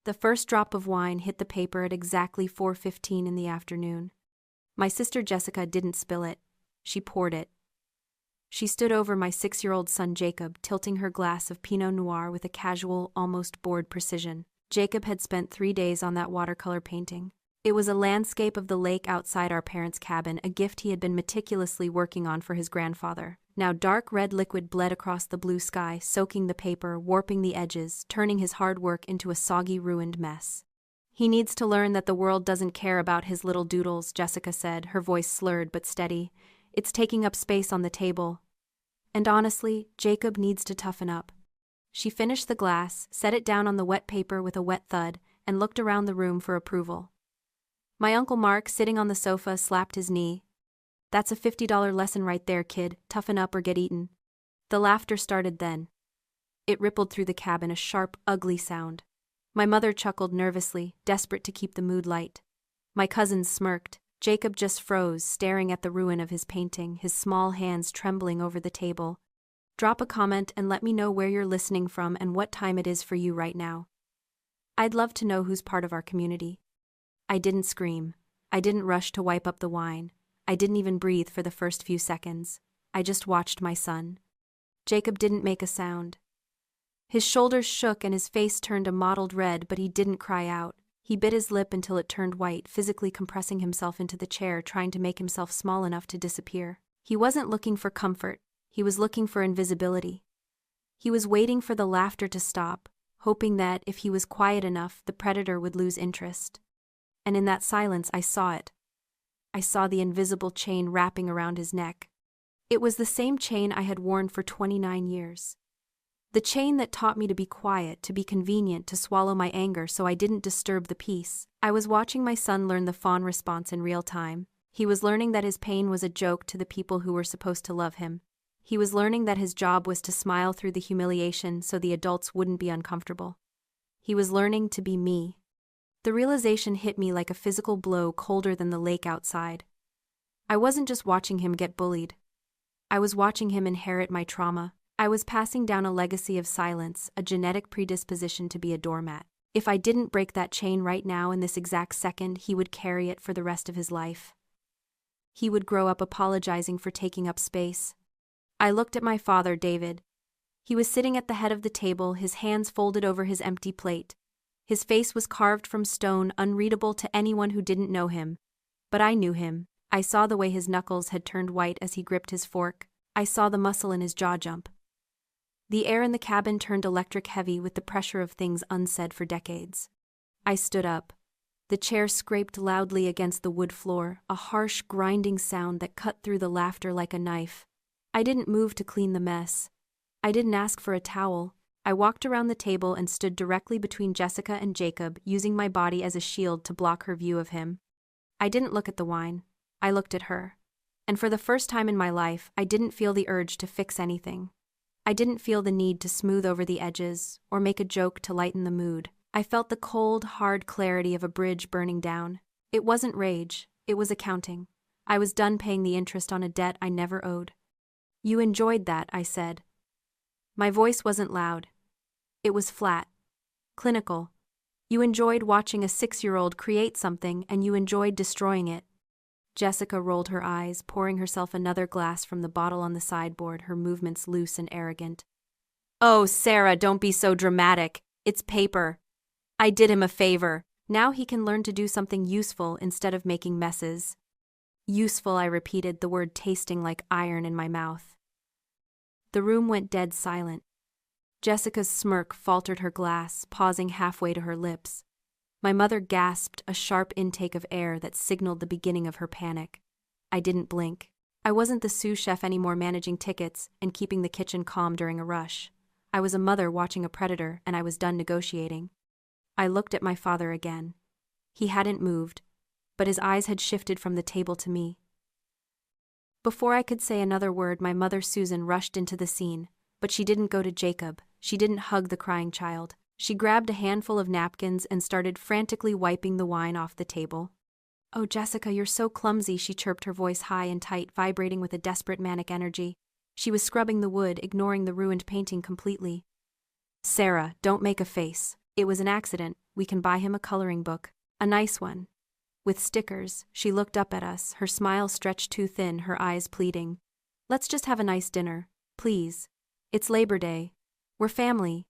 The first drop of wine hit the paper at exactly 4:15 in the afternoon. My sister Jessica didn't spill it. She poured it. She stood over my 6-year-old son Jacob, tilting her glass of Pinot Noir with a casual, almost bored precision. Jacob had spent 3 days on that watercolor painting. It was a landscape of the lake outside our parents' cabin, a gift he had been meticulously working on for his grandfather. Now dark red liquid bled across the blue sky, soaking the paper, warping the edges, turning his hard work into a soggy, ruined mess. "He needs to learn that the world doesn't care about his little doodles," Jessica said, her voice slurred but steady. "It's taking up space on the table. And honestly, Jacob needs to toughen up." She finished the glass, set it down on the wet paper with a wet thud, and looked around the room for approval. My Uncle Mark, sitting on the sofa, slapped his knee. "That's a $50 lesson right there, kid. Toughen up or get eaten." The laughter started then. It rippled through the cabin, a sharp, ugly sound. My mother chuckled nervously, desperate to keep the mood light. My cousins smirked. Jacob just froze, staring at the ruin of his painting, his small hands trembling over the table. "Drop a comment and let me know where you're listening from and what time it is for you right now. I'd love to know who's part of our community." I didn't scream. I didn't rush to wipe up the wine. I didn't even breathe for the first few seconds. I just watched my son. Jacob didn't make a sound. His shoulders shook and his face turned a mottled red, but he didn't cry out. He bit his lip until it turned white, physically compressing himself into the chair, trying to make himself small enough to disappear. He wasn't looking for comfort. He was looking for invisibility. He was waiting for the laughter to stop, hoping that, if he was quiet enough, the predator would lose interest. And in that silence I saw it. I saw the invisible chain wrapping around his neck. It was the same chain I had worn for 29 years. The chain that taught me to be quiet, to be convenient, to swallow my anger so I didn't disturb the peace. I was watching my son learn the fawn response in real time. He was learning that his pain was a joke to the people who were supposed to love him. He was learning that his job was to smile through the humiliation so the adults wouldn't be uncomfortable. He was learning to be me. The realization hit me like a physical blow, colder than the lake outside. I wasn't just watching him get bullied. I was watching him inherit my trauma. I was passing down a legacy of silence, a genetic predisposition to be a doormat. If I didn't break that chain right now in this exact second, he would carry it for the rest of his life. He would grow up apologizing for taking up space. I looked at my father, David. He was sitting at the head of the table, his hands folded over his empty plate. His face was carved from stone, unreadable to anyone who didn't know him. But I knew him. I saw the way his knuckles had turned white as he gripped his fork. I saw the muscle in his jaw jump. The air in the cabin turned electric heavy with the pressure of things unsaid for decades. I stood up. The chair scraped loudly against the wood floor, a harsh, grinding sound that cut through the laughter like a knife. I didn't move to clean the mess. I didn't ask for a towel. I walked around the table and stood directly between Jessica and Jacob, using my body as a shield to block her view of him. I didn't look at the wine. I looked at her. And for the first time in my life, I didn't feel the urge to fix anything. I didn't feel the need to smooth over the edges or make a joke to lighten the mood. I felt the cold, hard clarity of a bridge burning down. It wasn't rage, it was accounting. I was done paying the interest on a debt I never owed. "You enjoyed that," I said. My voice wasn't loud. It was flat. Clinical. You enjoyed watching a 6-year-old create something, and you enjoyed destroying it. Jessica rolled her eyes, pouring herself another glass from the bottle on the sideboard, her movements loose and arrogant. "Oh, Sarah, don't be so dramatic. It's paper. I did him a favor. Now he can learn to do something useful instead of making messes." Useful, I repeated, the word tasting like iron in my mouth. The room went dead silent. Jessica's smirk faltered her glass, pausing halfway to her lips. My mother gasped, a sharp intake of air that signaled the beginning of her panic. I didn't blink. I wasn't the sous chef anymore, managing tickets and keeping the kitchen calm during a rush. I was a mother watching a predator, and I was done negotiating. I looked at my father again. He hadn't moved, but his eyes had shifted from the table to me. Before I could say another word, my mother Susan rushed into the scene, but she didn't go to Jacob. She didn't hug the crying child. She grabbed a handful of napkins and started frantically wiping the wine off the table. "Oh, Jessica, you're so clumsy," she chirped, her voice high and tight, vibrating with a desperate manic energy. She was scrubbing the wood, ignoring the ruined painting completely. "Sarah, don't make a face. It was an accident. we can buy him a coloring book. A nice one. With stickers. She looked up at us, her smile stretched too thin, her eyes pleading. Let's just have a nice dinner, please. It's Labor Day. We're family.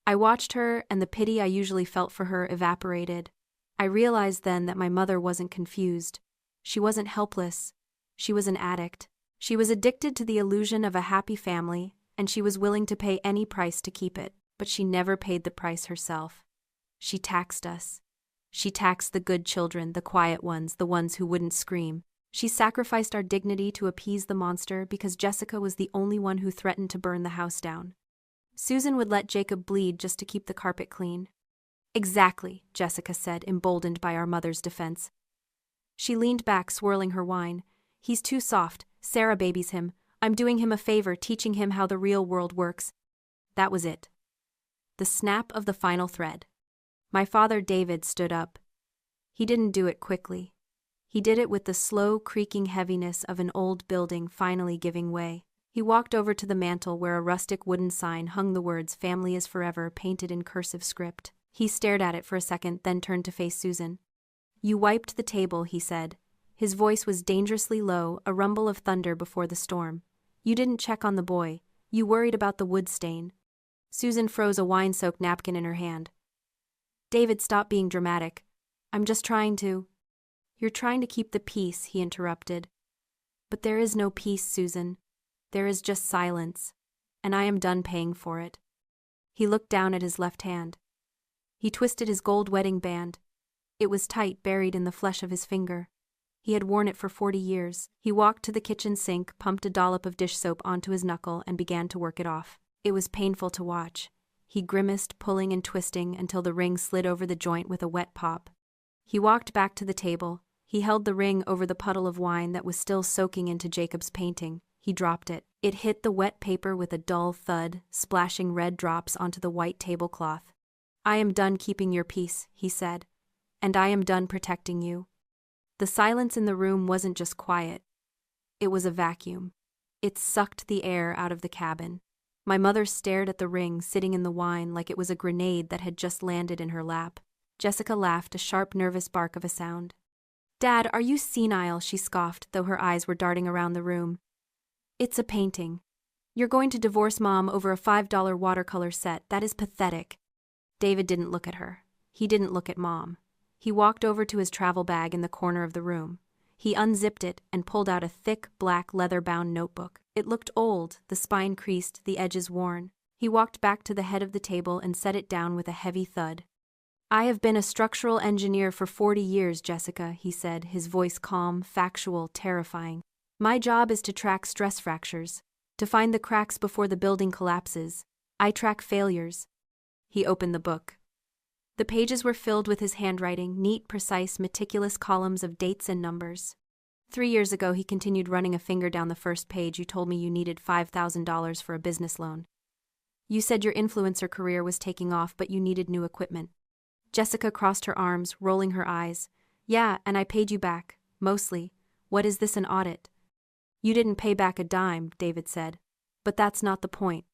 I watched her, and the pity I usually felt for her evaporated. I realized then that my mother wasn't confused. She wasn't helpless. She was an addict. She was addicted to the illusion of a happy family, and she was willing to pay any price to keep it, but she never paid the price herself. She taxed us. She taxed the good children, the quiet ones, the ones who wouldn't scream. She sacrificed our dignity to appease the monster because Jessica was the only one who threatened to burn the house down. Susan would let Jacob bleed just to keep the carpet clean. Exactly, Jessica said, emboldened by our mother's defense. She leaned back, swirling her wine. He's too soft. Sarah babies him. I'm doing him a favor, teaching him how the real world works. That was it. The snap of the final thread. My father, David, stood up. He didn't do it quickly. He did it with the slow, creaking heaviness of an old building finally giving way. He walked over to the mantel where a rustic wooden sign hung the words "Family is Forever" painted in cursive script. He stared at it for a second, then turned to face Susan. You wiped the table, he said. His voice was dangerously low, a rumble of thunder before the storm. You didn't check on the boy. You worried about the wood stain. Susan froze a wine-soaked napkin in her hand. David, stop being dramatic. I'm just trying to... You're trying to keep the peace, he interrupted. But there is no peace, Susan. There is just silence. And I am done paying for it. He looked down at his left hand. He twisted his gold wedding band. It was tight, buried in the flesh of his finger. He had worn it for 40 years. He walked to the kitchen sink, pumped a dollop of dish soap onto his knuckle, and began to work it off. It was painful to watch. He grimaced, pulling and twisting until the ring slid over the joint with a wet pop. He walked back to the table. He held the ring over the puddle of wine that was still soaking into Jacob's painting. He dropped it. It hit the wet paper with a dull thud, splashing red drops onto the white tablecloth. I am done keeping your peace, he said. And I am done protecting you. The silence in the room wasn't just quiet. It was a vacuum. It sucked the air out of the cabin. My mother stared at the ring sitting in the wine like it was a grenade that had just landed in her lap. Jessica laughed, a sharp, nervous bark of a sound. Dad, are you senile? She scoffed, though her eyes were darting around the room. It's a painting. You're going to divorce Mom over a $5 watercolor set. That is pathetic. David didn't look at her. He didn't look at Mom. He walked over to his travel bag in the corner of the room. He unzipped it and pulled out a thick, black, leather-bound notebook. It looked old, the spine creased, the edges worn. He walked back to the head of the table and set it down with a heavy thud. I have been a structural engineer for 40 years, Jessica, he said, his voice calm, factual, terrifying. My job is to track stress fractures, to find the cracks before the building collapses. I track failures. He opened the book. The pages were filled with his handwriting, neat, precise, meticulous columns of dates and numbers. 3 years ago, he continued, running a finger down the first page, you told me you needed $5,000 for a business loan. You said your influencer career was taking off, but you needed new equipment. Jessica crossed her arms, rolling her eyes. Yeah, and I paid you back, mostly. What is this, an audit? You didn't pay back a dime, David said. But that's not the point.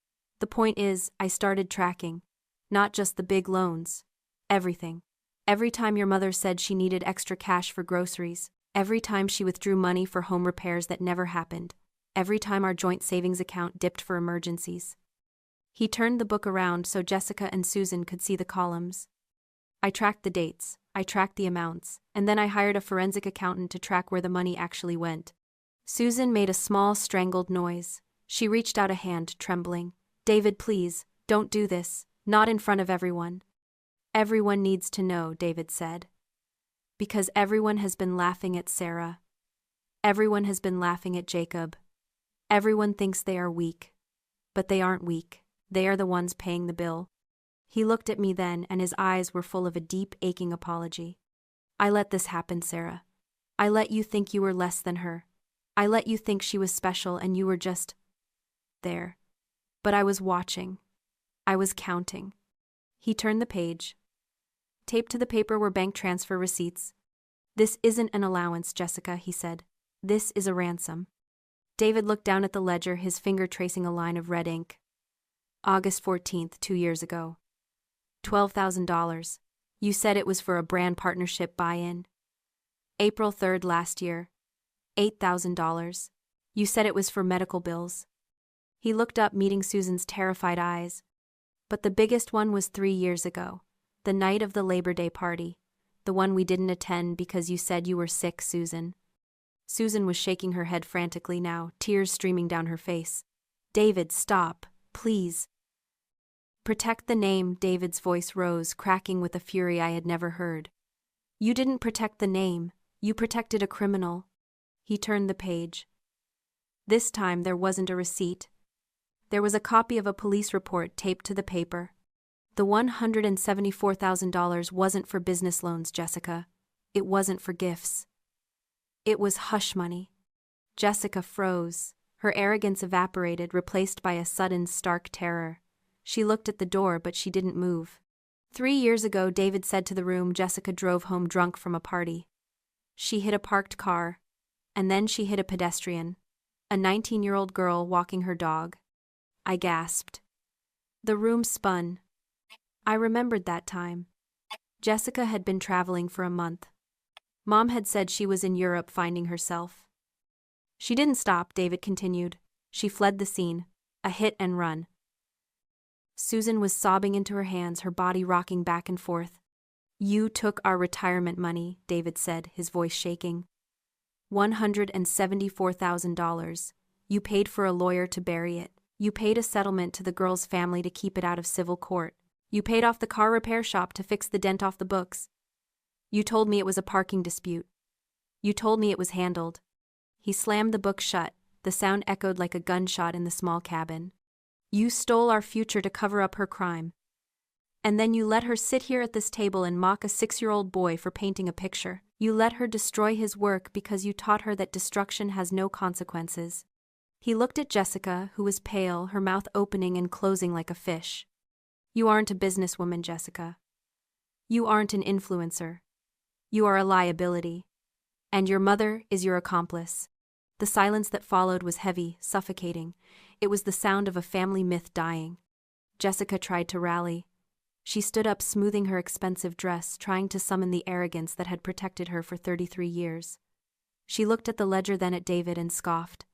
The point is, I started tracking. Not just the big loans. Everything. Every time your mother said she needed extra cash for groceries. Every time she withdrew money for home repairs that never happened. Every time our joint savings account dipped for emergencies. He turned the book around so Jessica and Susan could see the columns. I tracked the dates, I tracked the amounts, and then I hired a forensic accountant to track where the money actually went. Susan made a small, strangled noise. She reached out a hand, trembling. David, please, don't do this. Not in front of everyone. Everyone needs to know, David said. Because everyone has been laughing at Sarah. Everyone has been laughing at Jacob. Everyone thinks they are weak. But they aren't weak. They are the ones paying the bill. He looked at me then, and his eyes were full of a deep, aching apology. I let this happen, Sarah. I let you think you were less than her. I let you think she was special and you were just... there. But I was watching. I was counting. He turned the page. Taped to the paper were bank transfer receipts. This isn't an allowance, Jessica, he said. This is a ransom. David looked down at the ledger, his finger tracing a line of red ink. August 14th, 2 years ago. $12,000. You said it was for a brand partnership buy-in. April 3rd last year. $8,000. You said it was for medical bills. He looked up, meeting Susan's terrified eyes. But the biggest one was 3 years ago, the night of the Labor Day party, the one we didn't attend because you said you were sick, Susan. Susan was shaking her head frantically now, tears streaming down her face. David, stop, please. Protect the name, David's voice rose, cracking with a fury I had never heard. You didn't protect the name, you protected a criminal. He turned the page. This time there wasn't a receipt. There was a copy of a police report taped to the paper. The $174,000 wasn't for business loans, Jessica. It wasn't for gifts. It was hush money. Jessica froze. Her arrogance evaporated, replaced by a sudden, stark terror. She looked at the door, but she didn't move. 3 years ago, David said to the room, Jessica drove home drunk from a party. She hit a parked car, and then she hit a pedestrian, a 19-year-old girl walking her dog. I gasped. The room spun. I remembered that time. Jessica had been traveling for a month. Mom had said she was in Europe finding herself. She didn't stop, David continued. She fled the scene, a hit and run. Susan was sobbing into her hands, her body rocking back and forth. You took our retirement money, David said, his voice shaking. $174,000. You paid for a lawyer to bury it. You paid a settlement to the girl's family to keep it out of civil court. You paid off the car repair shop to fix the dent off the books. You told me it was a parking dispute. You told me it was handled. He slammed the book shut. The sound echoed like a gunshot in the small cabin. You stole our future to cover up her crime. And then you let her sit here at this table and mock a 6-year-old boy for painting a picture. You let her destroy his work because you taught her that destruction has no consequences. He looked at Jessica, who was pale, her mouth opening and closing like a fish. You aren't a businesswoman, Jessica. You aren't an influencer. You are a liability. And your mother is your accomplice. The silence that followed was heavy, suffocating. It was the sound of a family myth dying. Jessica tried to rally. She stood up, smoothing her expensive dress, trying to summon the arrogance that had protected her for 33 years. She looked at the ledger, then at David, and scoffed.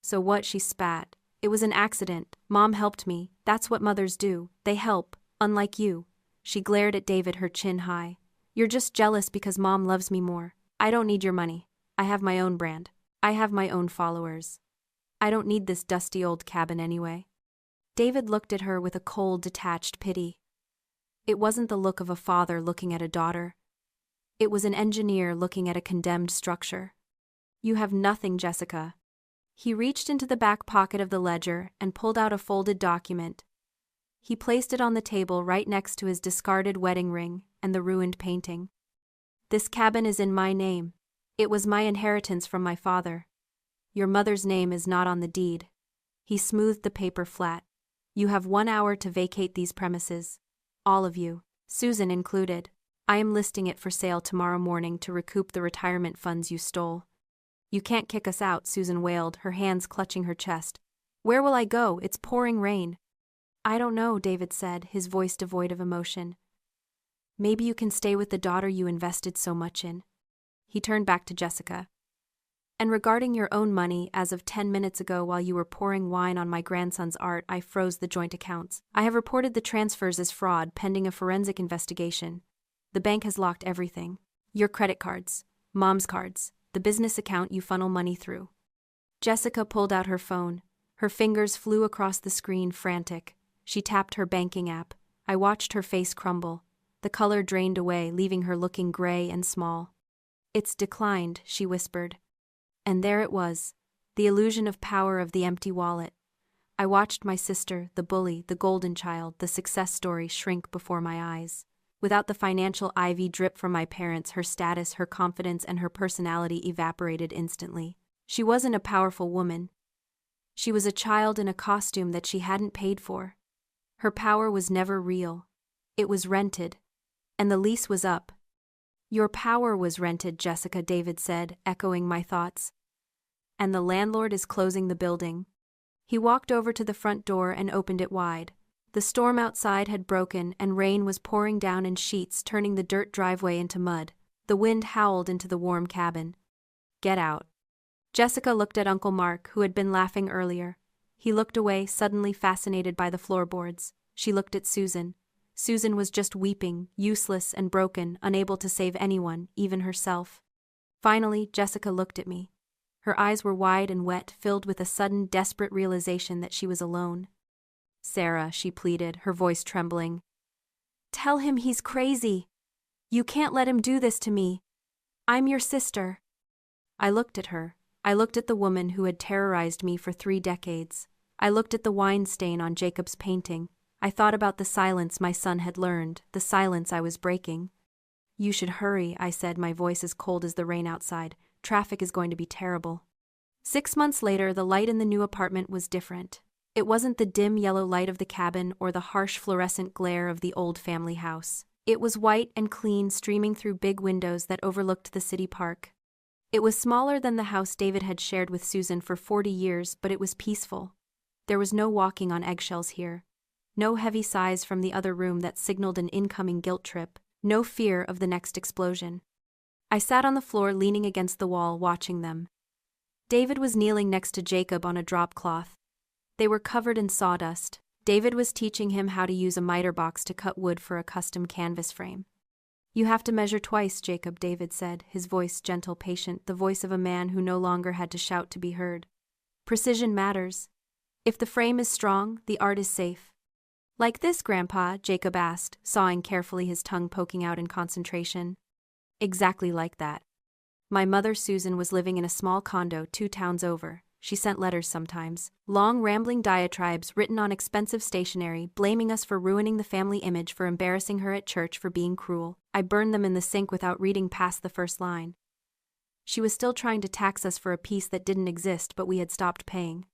So what? She spat. It was an accident. Mom helped me. That's what mothers do. They help, unlike you. She glared at David, her chin high. You're just jealous because Mom loves me more. I don't need your money. I have my own brand. I have my own followers. I don't need this dusty old cabin anyway. David looked at her with a cold, detached pity. It wasn't the look of a father looking at a daughter. It was an engineer looking at a condemned structure. You have nothing, Jessica. He reached into the back pocket of the ledger and pulled out a folded document. He placed it on the table right next to his discarded wedding ring and the ruined painting. This cabin is in my name. It was my inheritance from my father. Your mother's name is not on the deed. He smoothed the paper flat. You have 1 hour to vacate these premises. All of you, Susan included. I am listing it for sale tomorrow morning to recoup the retirement funds you stole. You can't kick us out, Susan wailed, her hands clutching her chest. Where will I go? It's pouring rain. I don't know, David said, his voice devoid of emotion. Maybe you can stay with the daughter you invested so much in. He turned back to Jessica. And regarding your own money, as of 10 minutes ago while you were pouring wine on my grandson's art, I froze the joint accounts. I have reported the transfers as fraud pending a forensic investigation. The bank has locked everything. Your credit cards, Mom's cards, the business account you funnel money through. Jessica pulled out her phone. Her fingers flew across the screen, frantic. She tapped her banking app. I watched her face crumble. The color drained away, leaving her looking gray and small. It's declined, she whispered. And there it was, the illusion of power of the empty wallet. I watched my sister, the bully, the golden child, the success story shrink before my eyes. Without the financial ivy drip from my parents, her status, her confidence, and her personality evaporated instantly. She wasn't a powerful woman. She was a child in a costume that she hadn't paid for. Her power was never real. It was rented. And the lease was up. Your power was rented, Jessica, David said, echoing my thoughts. And the landlord is closing the building. He walked over to the front door and opened it wide. The storm outside had broken and rain was pouring down in sheets, turning the dirt driveway into mud. The wind howled into the warm cabin. "Get out." Jessica looked at Uncle Mark, who had been laughing earlier. He looked away, suddenly fascinated by the floorboards. She looked at Susan. Susan was just weeping, useless and broken, unable to save anyone, even herself. Finally, Jessica looked at me. Her eyes were wide and wet, filled with a sudden, desperate realization that she was alone. "Sarah," she pleaded, her voice trembling. "Tell him he's crazy. You can't let him do this to me. I'm your sister." I looked at her. I looked at the woman who had terrorized me for 3 decades. I looked at the wine stain on Jacob's painting. I thought about the silence my son had learned, the silence I was breaking. "You should hurry," I said, my voice as cold as the rain outside. "Traffic is going to be terrible." 6 months later, the light in the new apartment was different. It wasn't the dim yellow light of the cabin or the harsh fluorescent glare of the old family house. It was white and clean, streaming through big windows that overlooked the city park. It was smaller than the house David had shared with Susan for 40 years, but it was peaceful. There was no walking on eggshells here. No heavy sighs from the other room that signaled an incoming guilt trip. No fear of the next explosion. I sat on the floor leaning against the wall, watching them. David was kneeling next to Jacob on a drop cloth. They were covered in sawdust. David was teaching him how to use a miter box to cut wood for a custom canvas frame. "You have to measure twice, Jacob," David said, his voice gentle, patient, the voice of a man who no longer had to shout to be heard. "Precision matters. If the frame is strong, the art is safe." "Like this, Grandpa?" Jacob asked, sawing carefully, his tongue poking out in concentration. "Exactly like that." My mother, Susan, was living in a small condo 2 towns over. She sent letters sometimes, long rambling diatribes written on expensive stationery, blaming us for ruining the family image, for embarrassing her at church, for being cruel. I burned them in the sink without reading past the first line. She was still trying to tax us for a piece that didn't exist, but we had stopped paying.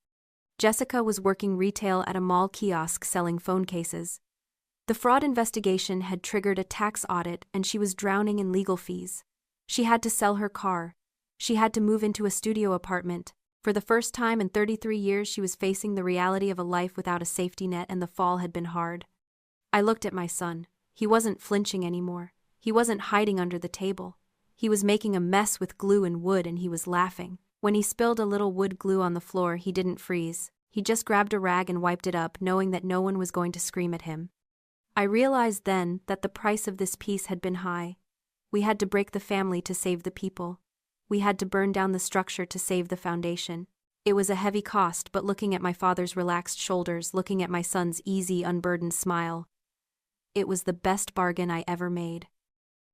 Jessica was working retail at a mall kiosk selling phone cases. The fraud investigation had triggered a tax audit and she was drowning in legal fees. She had to sell her car. She had to move into a studio apartment. For the first time in 33 years, she was facing the reality of a life without a safety net, and the fall had been hard. I looked at my son. He wasn't flinching anymore. He wasn't hiding under the table. He was making a mess with glue and wood, and he was laughing. When he spilled a little wood glue on the floor, he didn't freeze. He just grabbed a rag and wiped it up, knowing that no one was going to scream at him. I realized then that the price of this peace had been high. We had to break the family to save the people. We had to burn down the structure to save the foundation. It was a heavy cost, but looking at my father's relaxed shoulders, looking at my son's easy, unburdened smile, it was the best bargain I ever made.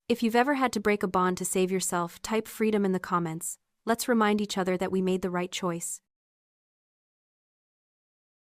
If you've ever had to break a bond to save yourself, type freedom in the comments. Let's remind each other that we made the right choice.